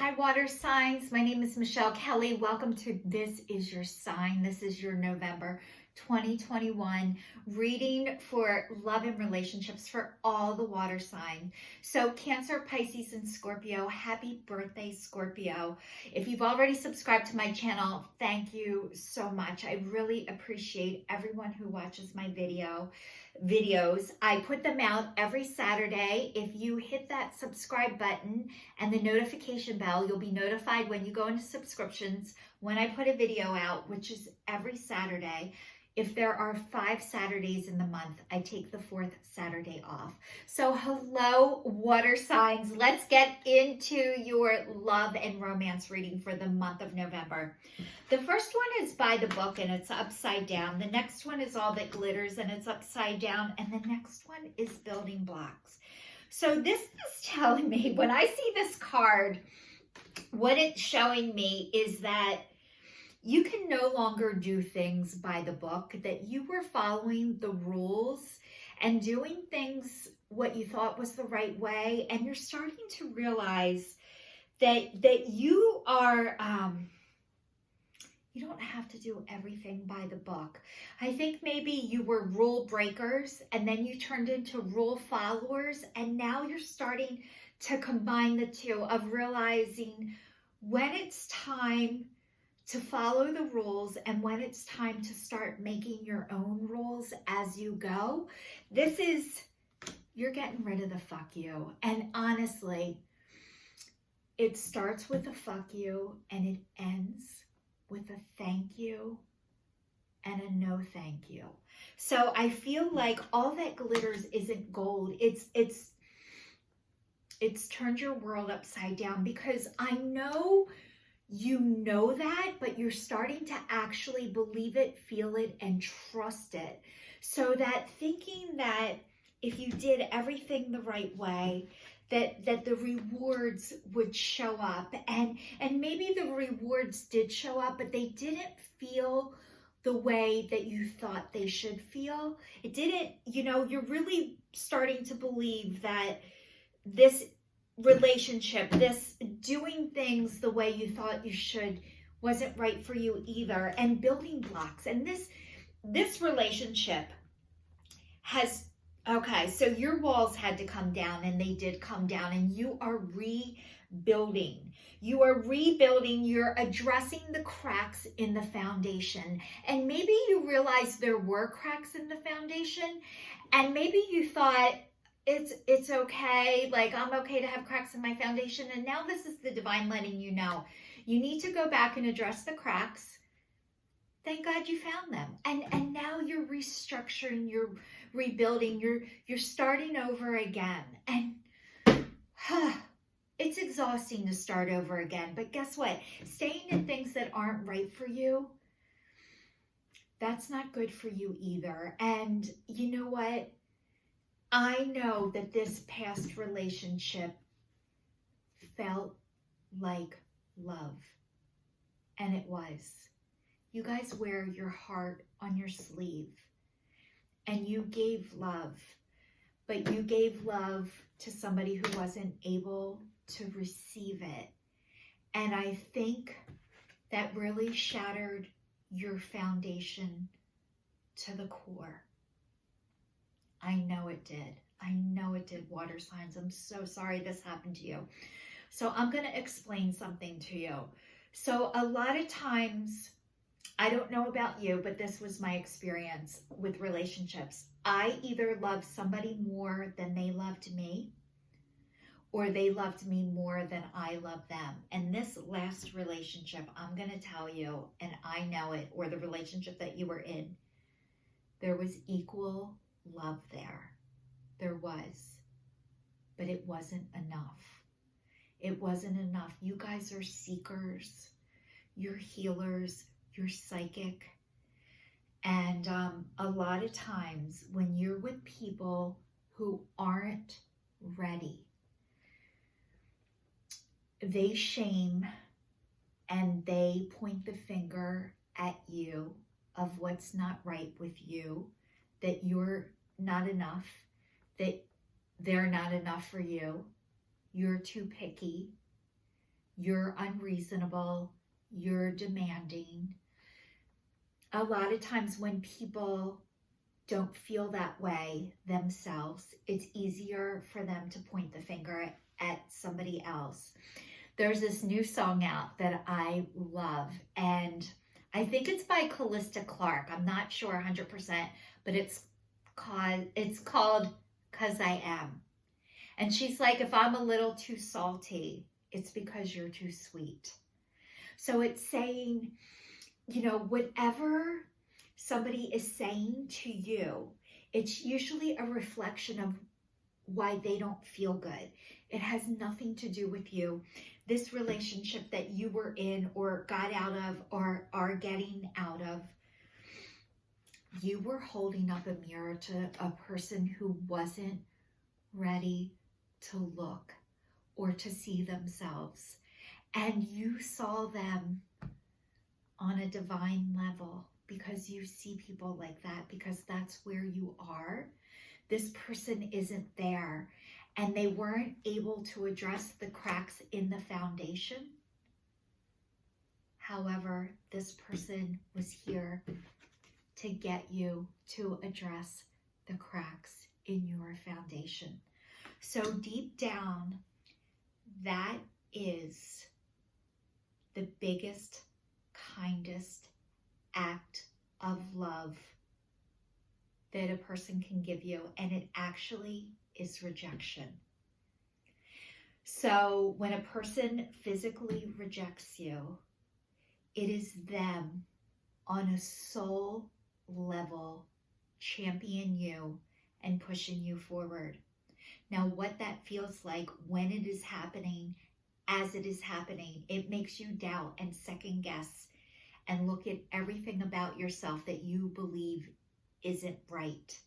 Hi, water signs. My name is Michelle Kelly. Welcome to This Is Your Sign. This is your November 2021 reading for love and relationships for all the water signs. So Cancer, Pisces, and Scorpio, happy birthday, Scorpio. If you've already subscribed to my channel, thank you so much. I really appreciate everyone who watches my videos. I put them out every Saturday. If you hit that subscribe button and the notification bell, you'll be notified when you go into subscriptions when I put a video out, which is every Saturday. If there are 5 Saturdays in the month, I take the 4th Saturday off. So hello, water signs. Let's get into your love and romance reading for the month of November. The first one is by the book and it's upside down. The next one is all that glitters and it's upside down. And the next one is building blocks. So this is telling me, when I see this card, what it's showing me is that you can no longer do things by the book, that you were following the rules and doing things what you thought was the right way. And you're starting to realize that you are, you don't have to do everything by the book. I think maybe you were rule breakers and then you turned into rule followers. And now you're starting to combine the two of realizing when it's time to follow the rules and when it's time to start making your own rules as you go. This is, you're getting rid of the fuck you. And honestly, it starts with a fuck you and it ends with a thank you and a no thank you. So I feel like all that glitters isn't gold. It's turned your world upside down, because I know you know that, but you're starting to actually believe it, feel it, and trust it. So that thinking that if you did everything the right way, that the rewards would show up. And maybe the rewards did show up, but they didn't feel the way that you thought they should feel. It didn't, you're really starting to believe that this relationship, this doing things the way you thought you should, wasn't right for you either. And building blocks. And this relationship has, okay, so your walls had to come down, and they did come down, and you are rebuilding. You are rebuilding. You're addressing the cracks in the foundation. And maybe you realized there were cracks in the foundation, and maybe you thought, it's okay, like I'm okay to have cracks in my foundation. And now this is the divine letting you know you need to go back and address the cracks. Thank God you found them. And now you're restructuring, you're rebuilding, you're starting over again. And it's exhausting to start over again. But guess what? Staying in things that aren't right for you, that's not good for you either. And you know what? I know that this past relationship felt like love, and it was. You guys wear your heart on your sleeve, and you gave love, but you gave love to somebody who wasn't able to receive it. And I think that really shattered your foundation to the core. I know it did. I know it did, water signs. I'm so sorry this happened to you. So I'm going to explain something to you. So a lot of times, I don't know about you, but this was my experience with relationships. I either loved somebody more than they loved me, or they loved me more than I loved them. And this last relationship, I'm going to tell you, and I know it, or the relationship that you were in, there was equal love there. There was, but it wasn't enough. It wasn't enough. You guys are seekers, you're healers, you're psychic. And a lot of times when you're with people who aren't ready, they shame and they point the finger at you of what's not right with you, that you're not enough, that they're not enough for you, you're too picky, You're unreasonable. You're demanding. A lot of times when people don't feel that way themselves, it's easier for them to point the finger at somebody else. There's this new song out that I love, and I think it's by Callista Clark. I'm not sure 100%, but it's called "'Cause I Am." And she's like, if I'm a little too salty, it's because you're too sweet. So it's saying, whatever somebody is saying to you, it's usually a reflection of why they don't feel good. It has nothing to do with you. This relationship that you were in or got out of or are getting out of, you were holding up a mirror to a person who wasn't ready to look or to see themselves. And you saw them on a divine level because you see people like that, because that's where you are. This person isn't there, and they weren't able to address the cracks in the foundation. However, this person was here to get you to address the cracks in your foundation. So deep down, that is the biggest, kindest act of love that a person can give you, and it actually is rejection. So when a person physically rejects you, it is them on a soul level champion you and pushing you forward. Now, what that feels like when it is happening, as it is happening, it makes you doubt and second guess and look at everything about yourself that you believe isn't right.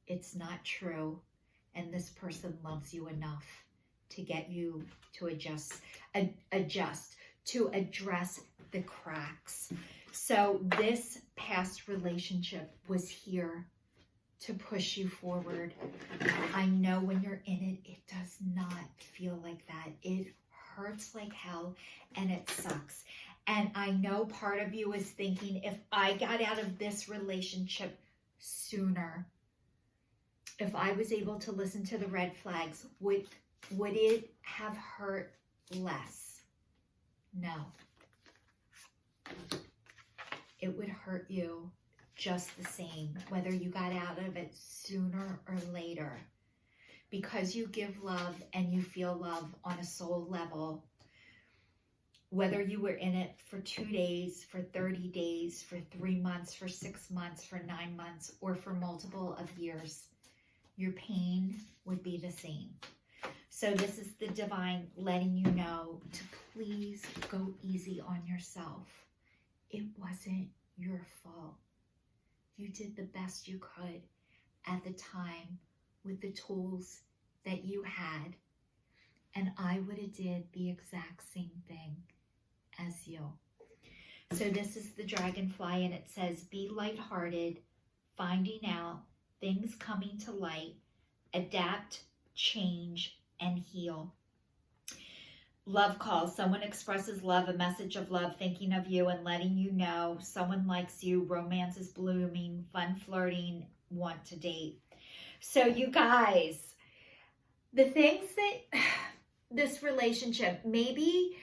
It's not true, and this person loves you enough to get you to adjust, to address the cracks. So this past relationship was here to push you forward. I know when you're in it, it does not feel like that. It hurts like hell, and it sucks. And I know part of you is thinking, if I got out of this relationship sooner, if I was able to listen to the red flags, would it have hurt less? No. It would hurt you just the same, whether you got out of it sooner or later. Because you give love and you feel love on a soul level, whether you were in it for 2 days, for 30 days, for 3 months, for 6 months, for 9 months, or for multiple of years, your pain would be the same. So this is the divine letting you know to please go easy on yourself. It wasn't your fault. You did the best you could at the time with the tools that you had. And I would have did the exact same thing as you. So this is the dragonfly, and it says, be lighthearted, finding out, things coming to light, adapt, change, and heal. Love calls. Someone expresses love, a message of love, thinking of you and letting you know someone likes you. Romance is blooming, fun flirting, want to date. So you guys, the things that this relationship, maybe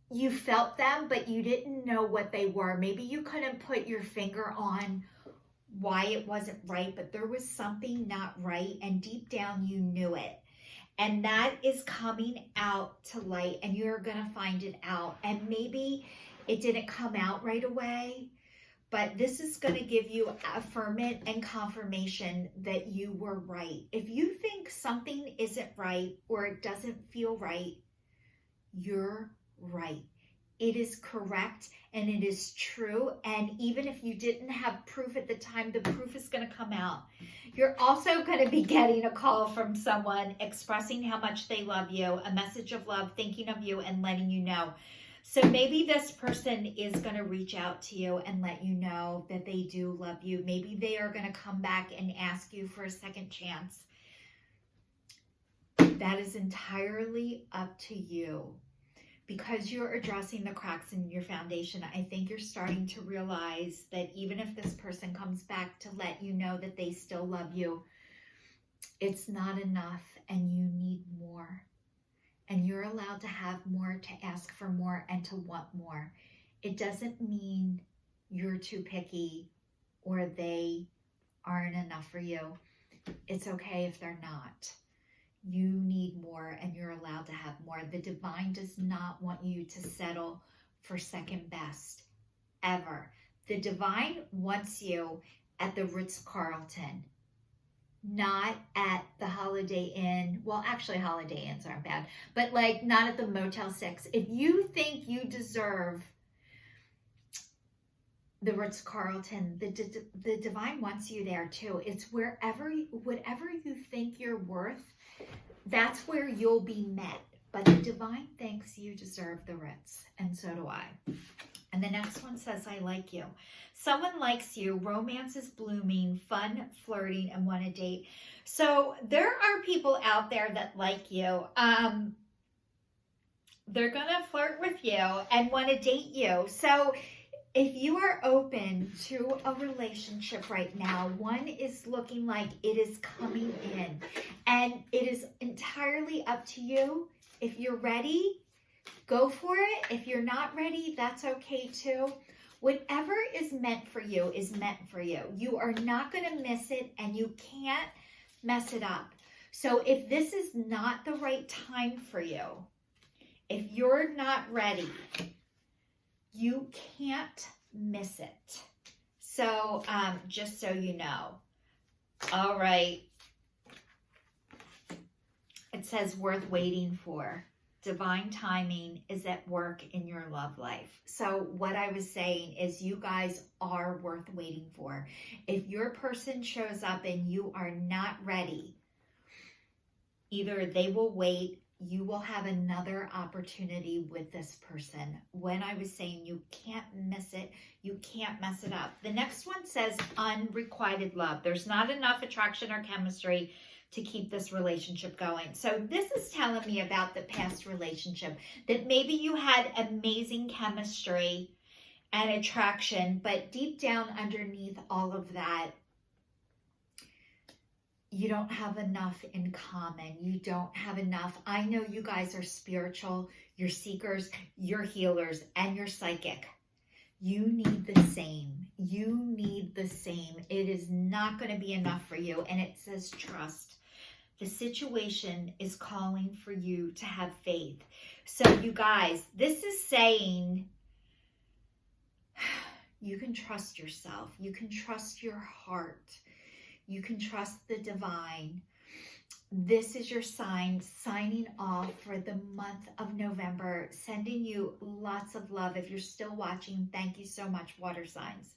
you felt them, but you didn't know what they were. Maybe you couldn't put your finger on why it wasn't right, but there was something not right, and deep down you knew it. And that is coming out to light, and you're going to find it out. And maybe it didn't come out right away, but this is going to give you affirmation and confirmation that you were right. If you think something isn't right or it doesn't feel right, you're right. It is correct and it is true. And even if you didn't have proof at the time, the proof is going to come out. You're also going to be getting a call from someone expressing how much they love you, a message of love, thinking of you, and letting you know. So maybe this person is going to reach out to you and let you know that they do love you. Maybe they are going to come back and ask you for a second chance. That is entirely up to you. because you're addressing the cracks in your foundation, I think you're starting to realize that even if this person comes back to let you know that they still love you, it's not enough and you need more. And you're allowed to have more, to ask for more, and to want more. It doesn't mean you're too picky or they aren't enough for you. It's okay if they're not. You need more and you're allowed to have more. The divine does not want you to settle for second best, ever. The divine wants you at the Ritz-Carlton, not at the Holiday Inn. Well, actually Holiday Inns aren't bad, but like not at the Motel 6. If you think you deserve the Ritz-Carlton, the divine wants you there too. It's whatever you think you're worth, that's where you'll be met. But the divine thinks you deserve the Ritz, and so do I. And the next one says, I like you. Someone likes you, romance is blooming, fun, flirting, and want to date. So there are people out there that like you. They're going to flirt with you and want to date you. So if you are open to a relationship right now, one is looking like it is coming in. And it is entirely up to you. If you're ready, go for it. If you're not ready, that's okay too. Whatever is meant for you is meant for you. You are not going to miss it and you can't mess it up. So if this is not the right time for you, if you're not ready, you can't miss it. So just so you know. All right. It says worth waiting for. Divine timing is at work in your love life. So what I was saying is you guys are worth waiting for. If your person shows up and you are not ready, either they will wait, you will have another opportunity with this person. When I was saying you can't miss it, you can't mess it up. The next one says unrequited love. There's not enough attraction or chemistry to keep this relationship going. So this is telling me about the past relationship, that maybe you had amazing chemistry and attraction, but deep down underneath all of that, you don't have enough in common. You don't have enough. I know you guys are spiritual, you're seekers, you're healers, and you're psychic. You need the same. You need the same. It is not going to be enough for you. And it says trust. The situation is calling for you to have faith. So you guys, this is saying you can trust yourself. You can trust your heart. You can trust the divine. This is your sign, signing off for the month of November, sending you lots of love. If you're still watching, thank you so much, water signs.